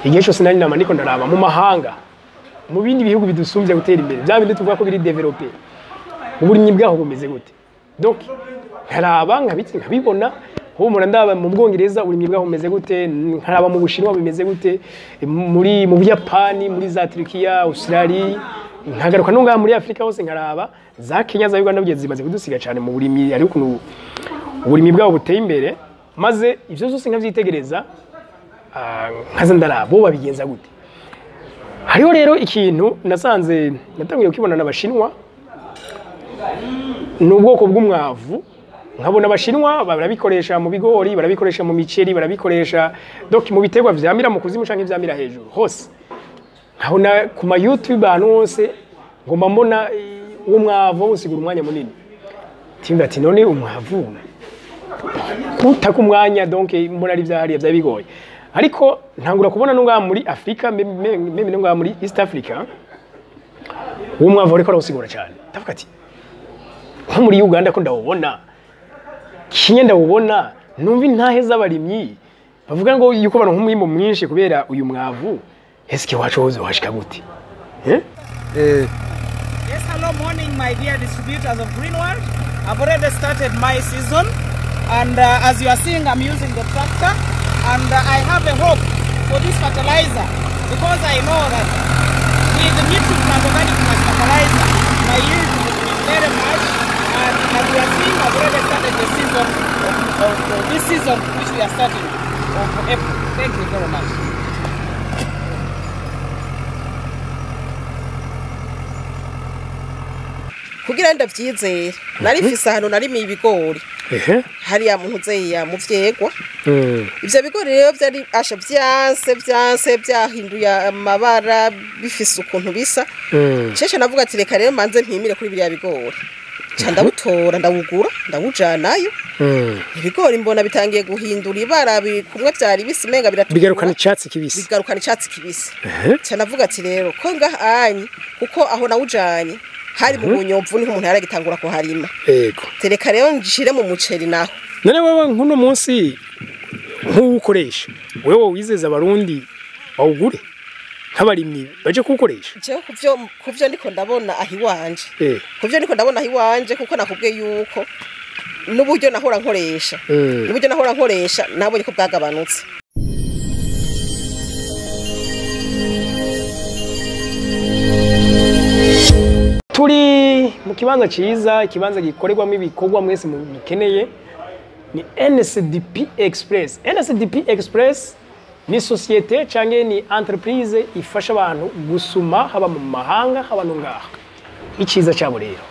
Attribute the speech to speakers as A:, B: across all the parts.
A: igihe cyose nari nama niko ndaraba mu mahanga mu bindi bihugu bidusumbye gutera imbere bya bindi tuvuga ko biri developer uburimyi bwaho bumeze gute donc nkaraba nkabibona humura ndaba mu Bwongereza uburimyi bwaho bumeze gute nkaraba mu Bushinwa bimeze gute mu Buyapani muri za Turkiya Australia nkagaruka no ngaha muri Afrika hose nkaraba za Kenya za Uganda bugeze zimaze kudusiga cyane mu burimyi ari ukuntu uburimyi bwaho buteye imbere maze ivyo zose nkavyitegereza nkaza ndaraba bo babigenza gute. Hariho rero ikintu nasanze natangiye kukibona n'Abashinwa n'ubwoko bw'umwavu nkabona Abashinwa barabikoresha mu bigori barabikoresha mu miceri barabikoresha donc mu biterwa vyamira mu kuzimu canke vyamira hejuru hose nkabona ku ma YouTube ahantu hose ngomba mbona umwavu usigura umwanya munini timba ati none umwavu kutaka umwanya donc mbona ari vyahariya vyabigoye ariko ntangura kubona nunga muri Afrika meme nunga muri East Africa umwavu ariko arawusigura cyane ndavuga ati nko muri Uganda ko ndawubona Kenya ndawubona numva intahe z'abarimyi bavuga ngo yuko bano nk'umwimbu mwinshi kubera uyu mwavu eske wacho hoze washika gute
B: Yes, hello morning my dear distributors of Green World. I've already started my season and as you are seeing I'm using the tractor and I have a hope for this fertilizer because I know that with the nutrient organic fertilizer my yield will be very much and as you are seeing I've already started the season of this season which we are starting of April. Thank you very much.
C: kugira ndavyizera nari mfise ahantu narimi ibigori hariya muntu zeya mu vyegwa ivyo bigori rero vyari asha vyanse byahinduye amabara bifise ukuntu bisa cece navuga ati reka rero manze mpimire kuri biriya bigori ca ndabutora ndawugura ndawujanayo ibigori mbona bitangiye guhindura ibara kumwe vyari bisimenga
A: bigarukana icatsi kibisi
C: ca navuga ati rero ko ngahanyi kuko aho nawujanye hari mu bunyomvu niho umuntu yaragitangura ko harima
A: yego
C: tereka rero njire mu muceri naho
A: none wewe nkuno munsi nkuwukoresha wewe wizeza Abarundi bawugure nk'abarimyi baje kuwukoresha
C: je kuvyo ndiko ndabona ahiwanje kuvyo ndiko ndabona ahiwanje kuko nakubwiye yuko n'uburyo nahora nkoresha nabonye ko bwagabanutse
A: turi mu kibanza ciza ikibanza gikorerwamo ibikorwa mwese mukeneye ni NSDP Express. NSDP Express ni societe canke ni entreprise ifasha abantu gusuma haba mu mahanga haba no ngaha. Iciza cyabo rero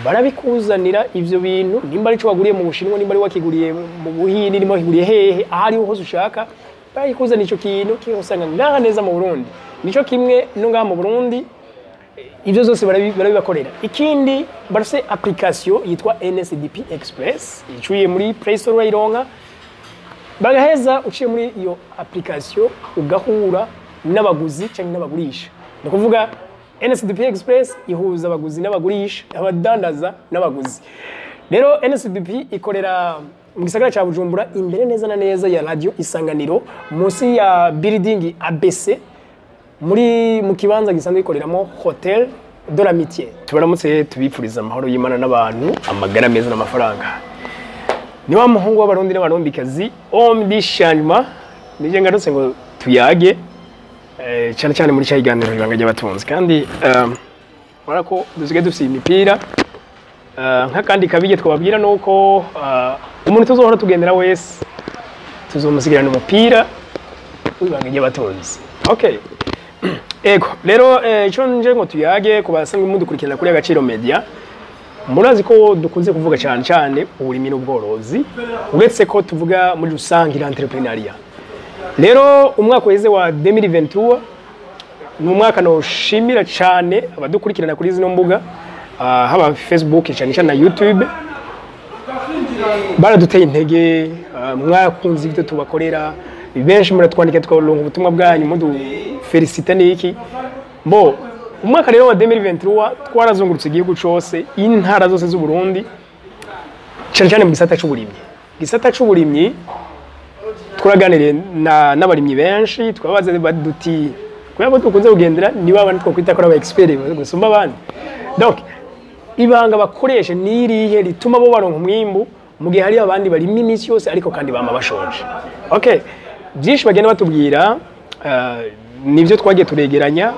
A: barabikuzanira ivyo bintu nimba ari cyo waguriye mu Bushinwa nimba ari wakiguriye mu Buhindi nimba wakiguriye hehe ahari hose ushaka barikuzana ico kintu kihosanga ngaha neza mu Burundi nico kimwe no ngaha mu Burundi ivyo zose barabibakorera. Ikindi barafise application yitwa NSDP Express icuye muri Play Store wayironka bagaheza uciye muri iyo application ugahura n'abaguzi canke n'abagurisha no kuvuga NSDP Express ihuza abaguzi n'abagurisha abadandaza n'abaguzi. Rero NSDP ikorera mu gisagara ca Bujumbura imbere neza na neza ya radio Isanganiro munsi ya building ABC muri mu kibanza gisanzwe gikoreramo Hotel de l'Amitié. Tubaramutse tubipfuriza amahoro y'Imana n'abantu amagara meza n'amafaranga. Ni wa muhungu w'Abarundi n'Abarundikazi Omdi Changement nije ngarutse ngo tuyage cyane cyane muri cyayiganiro ibanga ry'abatunzi kandi barako dusigaye dufite imipira nk'akandi kabige twababwira nuko umuntu tuzohora tugendera wese tuzomusigirana umupira w'ibanga ry'abatunzi. Okay. Ego rero ico nje ngo tuyage kubasanzwe mudukurikirana kuri GACIRO MEDIA murazi ko dukunze kuvuga cyane cyane uburimyi n'ubworozi uretse ko tuvuga muri rusange l'entrepreneuriat. Rero umwaka weze wa 2023 ni umwaka no shimira cyane abadukurikirana kuri zino mbuga haba Facebook cyane cyane na YouTube baraduteye intege mwakunze ibyo tubakorera benshi muratwandika twaronka ubutumwa bwanyu mudu felicite niki bo umwaka rero wa 2023 twarazungurutse igihugu cyose intara zose z'u Burundi cyane cyane mu gisata cy'uburimyi twaraganiriye n'abarimyi benshi twabaze baduti kubera ko dukunze kugendera niba abantu twakwita ko aba expert gusumba abandi donc ibanga bakoresha nirihe rituma bo baronka umwimbu mu gihe hari abandi bari iminsi yose ariko kandi bama bashonje. Okay, byinshi bagenda batubwira nivyo twagiye turegeranya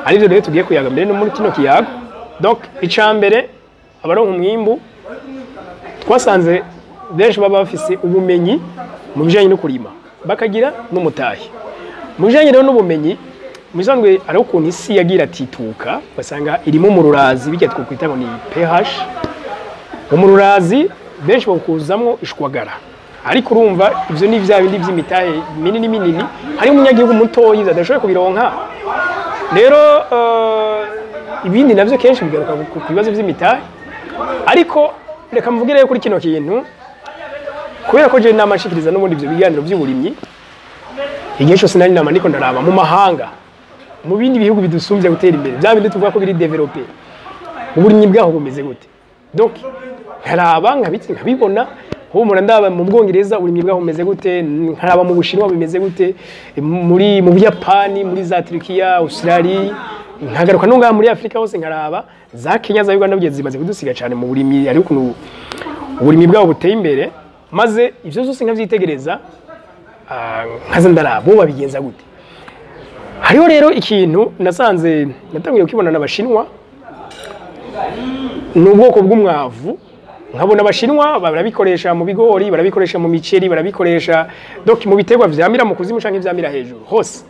A: arivyo rero tugiye kuyaga mbere no muri kino kiyago. Donc icambere abaronka umwimbu twasanze benshi baba bafise ubumenyi mu bijanye no kurima bakagira n'umutahe. Mu bijanye rero n'ubumenyi muzangwe ari ukuntu isi yagira tituka basanga irimo mu rurazi bijya twokwita ngo ni pH. Mu rurazi benshi bakuzamwo ishwagara ariko urumva ivyo ni vya bindi vy'imitahe minini hari umunyagihugu mutoyi adashoboye kubironka. Rero ibindi navyo kenshi bigaruka ku bibazo vy'imitahe ariko reka mvugire kuri kino kintu kubera ko je namashikiriza n'ubundi ivyo biganiro by'uburimyi igihe cyose nari nama ndiko ndaraba mu mahanga mu bindi bihugu bidusumbye gutera imbere bya bindi tuvuga ko biri developer uburimyi bwaho bumeze gute. Donc nkaraba nkabibona humura ndaba mu Bwongereza uburimyi bwaho bumeze gute, nkaraba mu Bushinwa bimeze gute, mu Buyapani, muri za Turkiya, Australia, nkagaruka no ngaha muri Afrika hose nkaraba za Kenya za Uganda bugeze zimaze kudusiga cyane mu burimyi ari ukuntu uburimyi bwaho buteye imbere maze ivyo zose nkavyitegereza nkaza ndaraba bo babigenza gute. Hariho rero ikintu nasanze natangiye kukibona n'abashinwa n'ubwoko bw'umwavu nkabona abashinwa barabikoresha mu bigori barabikoresha mu miceri barabikoresha donc mu biterwa vyamira mu kuzimu canke vyamira hejuru hose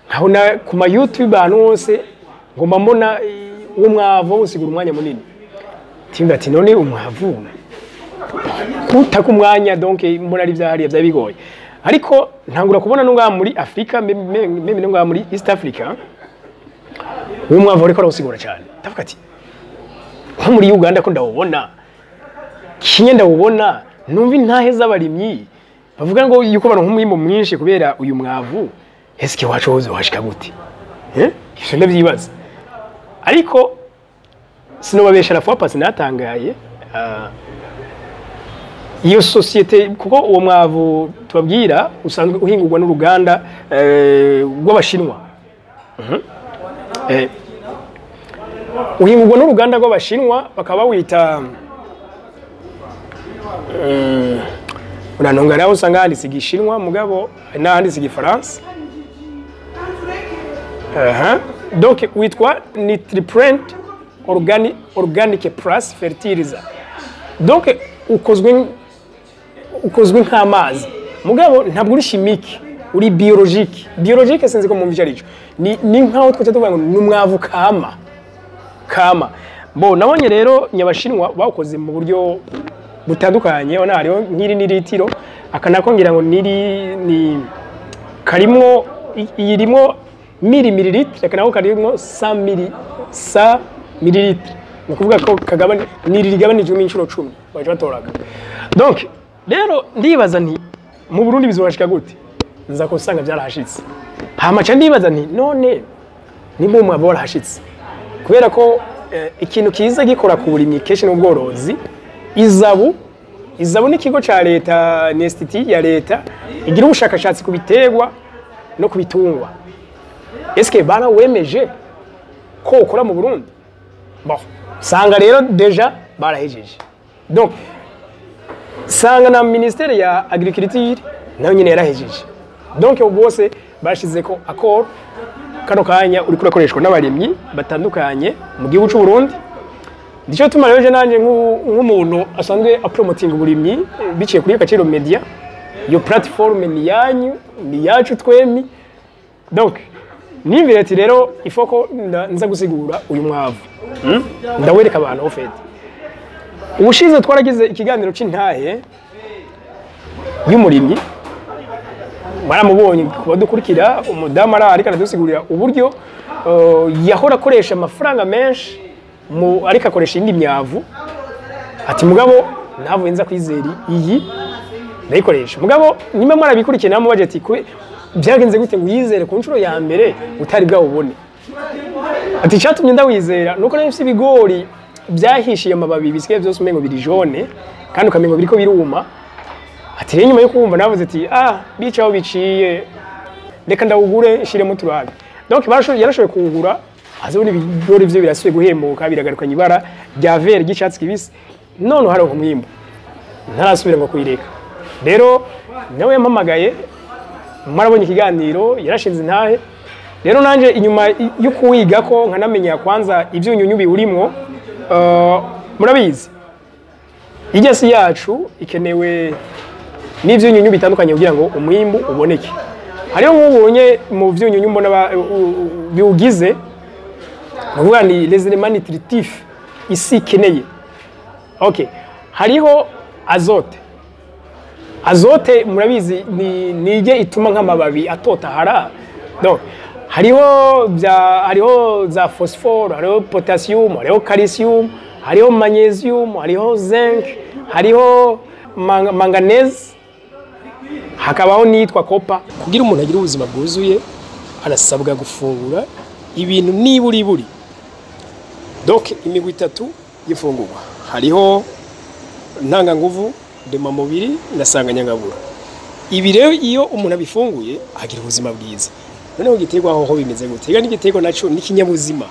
A: nkabona ku ma YouTube ahantu hose ngomba mbona umwavu usigura umwanya munini timba ati none umwavu kutaka umwanya donc mbona ari vyahariya vya bigoye ariko ntangura kubona nunga muri Afrika meme nunga muri East Africa umwavu ariko arawusigura cyane ndavuga ati nko muri Uganda ko ndawubona Kenya ndawubona numva intahe z'abarimyi bavuga ngo yuko baronka umwimbu mwinshi kubera uyu mwavu eske wacu hoze washika gute ivyo ndavyibaza ariko sinobabesha rafa pasi natangaye iyo societe kuko uwo mwavu tubabwira usanzwe uhingurwa n'uruganda rw'abashinwa uhingurwa n'uruganda rw'abashinwa bakaba wita uranonga rero usanga handitse igishinwa mugabo n'ahanditse igifaransa donc witwa nutrient organic plus fertilizer donc ukozwe nk'amazi mugabo ntabwo uri chimique uri biologique sinzi ko mu mvijarico ni nkaho twacha tuvuga ngo numwavu kama bo nabonye rero nyabashinwa bakoze mu buryo butandukanye ona hariho nkiri ni litiro akanakongera ngo ni karimo irimo mililitre akanako karimo 100 mililitre ni kuvuga ko kagabane nirigabanije inshuro 10 baje batoraga. Donc rero ndibaza nti mu Burundi bizobashika gute nza ko usanga byarahashitse hamaca ndibaza nti none nimba umwabo warahashitse kubera ko ikintu kiza gikora ku burimyi kenshi n'ubworozi izabu n'ikigo ca leta n'institut ya leta igira ubushakashatsi ku biterwa no ku bitungwa eske bana wemeje ko ukora mu Burundi bon sanga rero deja barahejeje donc sanga na ministère ya agriculture nayo nyine yarahejeje donc bose bashize ko accord kano kanya uri kurakoreshwa n'abarimyi batandukanye mu gihugu cy'u Burundi. Ndicho tuma rero je nanje nk'umuntu asanzwe apromoting uburimyi biciye kuri GACIRO MEDIA iyo platform ni yanyu ni yacu twemi donc nivireti rero ifoko nza gusigura uyu mwavu ndawereka abantu ofete ubushize twaragize ikiganiro c'intahe y'umurimyi baramubonye kubadukurikira umudamu ariko aradusigurira uburyo yahora akoresha amafaranga menshi ariko akoresha indi myavu ati mugabo ntavuye nza kwizeri iyi ndayikoresha mugabo nimba mwarabikurikiye namwe baje ati byagenze gute ngo yizere ku nshuro ya mbere utari bwawubone ati cyatumye ndawizera nuko nari mfite ibigori byahishiye amababi bisigaye byose umengo biri jaune kandi ukamengo biriko biruma ati rero nyuma yo kumva navuze ati bicaho biciye reka ndawugure nshiremo turabe donc yarashoboye kuwugura azabona ibigori byo birasuye guhemuka biragarukanye ibara rya vert ry'icatsi kibisi none hari umwimbu ntarasubira ngo kuyireka rero nawe yampamagaye marabonye ikiganiro yarashinze intahe rero nanje inyuma yo kuwiga ko nkanamenya kwanza ivyunyunyu biwurimwo murabizi igesi yacu ikenewe n'ivyunyunyu bitandukanye kugira ngo umwimbu uboneke hariho nk'ubonye mu vyunyunyu mbona biwugize bavuga ni les éléments nutritifs isi ikeneye okay hariho azote murabizi nige ituma nk'amababi atotahara donc hariho za phosphore hariho potassium hariho calcium hariho magnesium hariho zinc hariho manganese hakabaho nitwa copper kugira umuntu agira ubuzima bwuzuye arasabwa gufungura ibintu niburi donc imigwi 3 y'ifungurwa hariho ntanga nguvu ndema mubiri ndasanganyangabura ibi rero iyo umuntu abifunguye agira ubuzima bwiza noneho giterwa aho bimeze gute ega n'igiterwa naco n'ikinyabuzima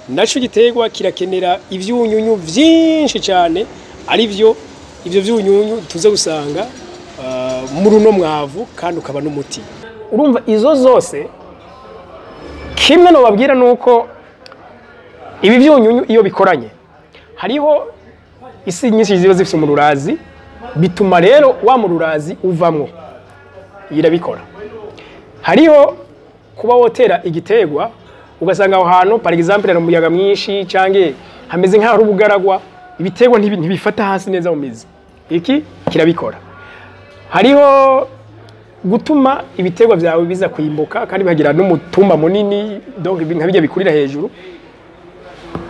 A: naco giterwa kirakenera ivyunyunyu vyinshi cyane ari ivyo vyunyunyu tuze gusanga muri uno mwavu kandi ukaba n'umuti urumva izo zose kimwe no babwira nuko ibi vyunyunyu iyo bikoranye hariho isi nyinshi ziba zifite umururazi bituma rero wa mururazi uvamwo irabikora hariho kuba wotera igiterwa ugasanga aho hantu par exemple mu muyaga mwinshi cange hameze nka rubugaragwa ibiterwa ntibifata hasi neza mu mizi iki kirabikora hariho gutuma ibiterwa byawe biza kwimbuka kandi bagira n'umutumba munini donc nka bijya bikurira hejuru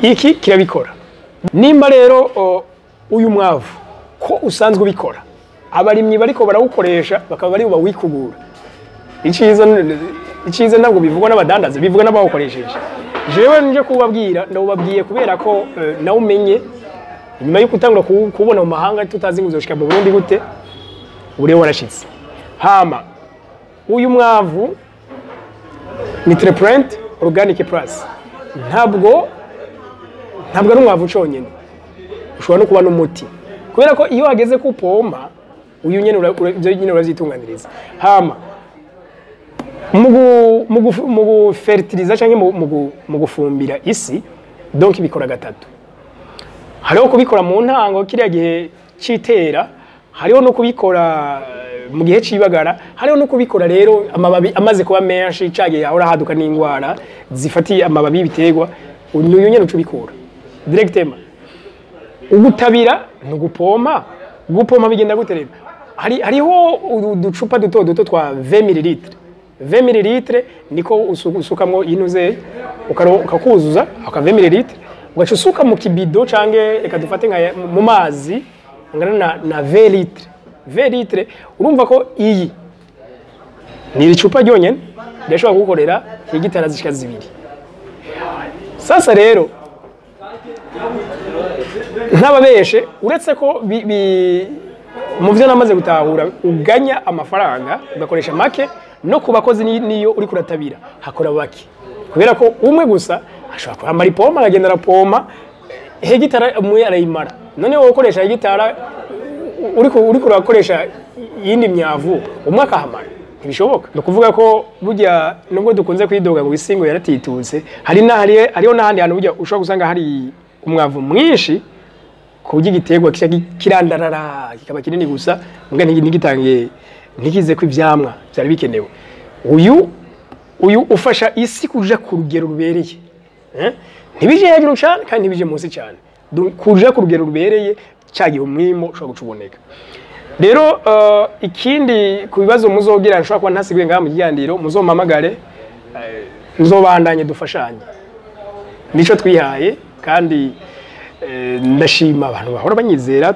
A: iki kirabikora nimba rero uyu mwavu ko usanzwe ubikora abarimyi bariko barawukoresha bakaba bari bawikugura iciza ntabwo bivugwa n'abadandaza bivugwa n'abawukoresheje jewe nje kubabwira ndababwiye kubera ko nawe umenye nyuma yo kutangura kubona mu mahanga tutazi nguzoshika mu Burundi gute ure warashitse hama uyu mwavu ni Nutrient Organic Plus ntabwo ari umwavu conyene ushobora no kuba n'umuti kubera ko iyo hageze kupompa uyu nyene uravyitunganiriza hama mu fertiliza canke mu gufumbira isi donc bikora gatatu hariho kubikora mu ntango kiriya gihe citera hariho no kubikora mu gihe cibagara hariho no kubikora rero amababi amaze kuba menshi cagiye ahora haduka n'ingwara zifatiye amababi y'ibiterwa uyu nyene ucubikura directement ugutabira no gupompa bigenda guterera hariho uducupa duto twa 20 ml niko usukamwo inuze ukakuzuza aka 20 ml ugaca usuka mu kibido cange reka dufate nka mu mazi ngana na 20 litre urumva ko iyi ni icupa ryonyene ndashobora gukorera hegitara zishika 2 sasa rero ntababeshe uretse ko mu byo namaze gutahura uganya amafaranga ugakoresha make no kubakozi niyo uri kuratabira hakora baki kubera ko umwe gusa ashobora kuhamara ipompa agenda arapompa hegitara umwe arayimara none wowe ukoresha hegitara uri kurakoresha yindi myavu umwe akahamara ntibishoboka no kuvuga ko burya nubwo dukunze kwidoga ngo bisingo yaratitutse hariho n'ahandi hantu burya ushobora gusanga hari umwavu mwinshi kuburyo igiterwa kirandarara kikaba kinini gusa mbwa ntigitangiye ntikize ko ivyamwa byari bikenewe uyu ufasha isi kuja ku rugero rubereye ntibije hejuru cyane kandi ntibije munsi cyane kuja ku rugero rubereye cyagiye umwimo ushobora gucuboneka rero ikindi ku bibazo muzogira nshobora kuba ntasiguye ngaha mu gihandiro muzompamagare nzobandanye dufashanye nico twihaye kandi ndashima abantu bahora banyizera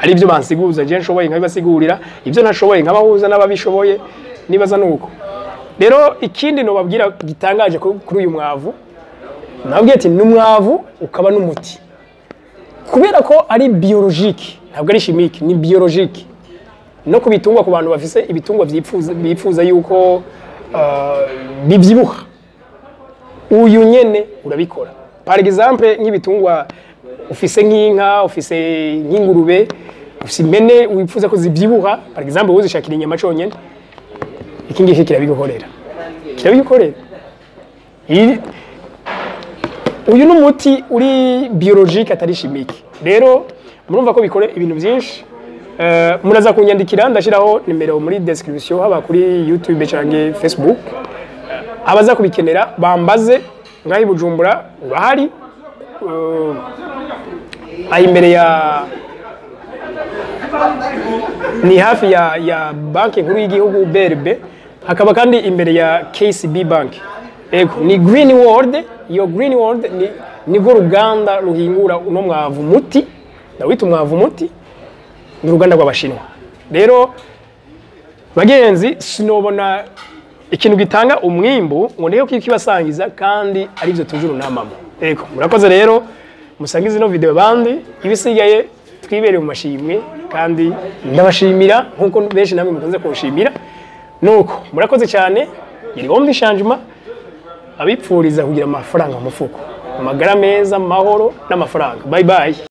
A: ari byo bansiguza je nshoboye nkabibasigurira ibyo ntashoboye nkabahuza n'ababishoboye nibaza nuko rero ikindi no babwira gitangaje kuri uyu mwavu nabwiye ati n'umwavu ukaba n'umuti kubera ko ari biologique ntabwo ari chimique ni biologique no kubitungwa ku bantu bafise ibitungwa bipfuza yuko bibyibuha uyu nyene urabikora. Par exemple nk'ibitungwa ufise nk'inka, ufise nk'ingurube, ufise impene wipfuza ko zibyibuha, par exemple uzishakira inyama conyene, iki ngiki kirabigukorera. Uyu n'umuti uri biologique atari chimique. Rero murumva ko bikore ibintu byinshi. Muraza kunyandikira ndashiraho nimero muri description haba kuri YouTube canke Facebook. Abaza kubikenera bambaze ngahi Bujumbura urahari. Ayi imbere ya ni hafi ya banki nkuru y'igihugu BRB, hakaba kandi imbere ya KCB bank. Ego ni Green World, iyo Green World ni go ruganda ruhingura uno mwavu muti, ndawita umwavu muti, ni uruganda rw'Abashinwa. Rero bagenzi sinobona ikintu gitanga umwimbu ngo neyo kibasangiza kandi ari byo tujuru namama. Ego murakoze rero musangize no video bandi ibisigaye twibere mu mashimwe kandi ndabashimira nkuko benshi namwe mukunze kushimira. Nuko murakoze cyane yiri bombi changement abipfuriza kugira amafaranga mu mufuko, amagara meza, mahoro n'amafaranga. Bye bye.